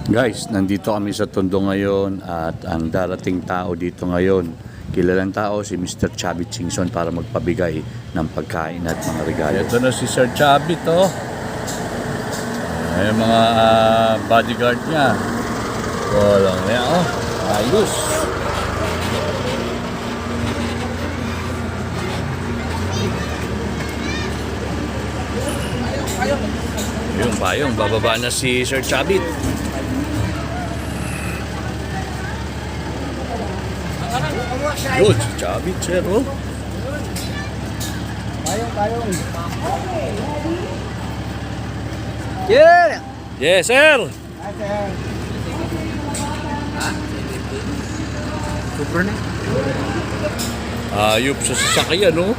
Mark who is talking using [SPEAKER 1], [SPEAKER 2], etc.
[SPEAKER 1] Guys, nandito kami sa Tondo ngayon at ang darating tao dito ngayon, kilalang tao si Mr. Chavit Singson para magpabigay ng pagkain at mga regalo. Ito na si Sir Chavit, oh. Ay, mga bodyguard niya. Walang niya, oh. Ayos. Yung payong, bababa na si Sir Chavit. Yun, si Chavit, sir, oh.
[SPEAKER 2] Payong. Yeah!
[SPEAKER 1] Yes, sir!
[SPEAKER 2] Super na.
[SPEAKER 1] Ayop sa sasakyan, no?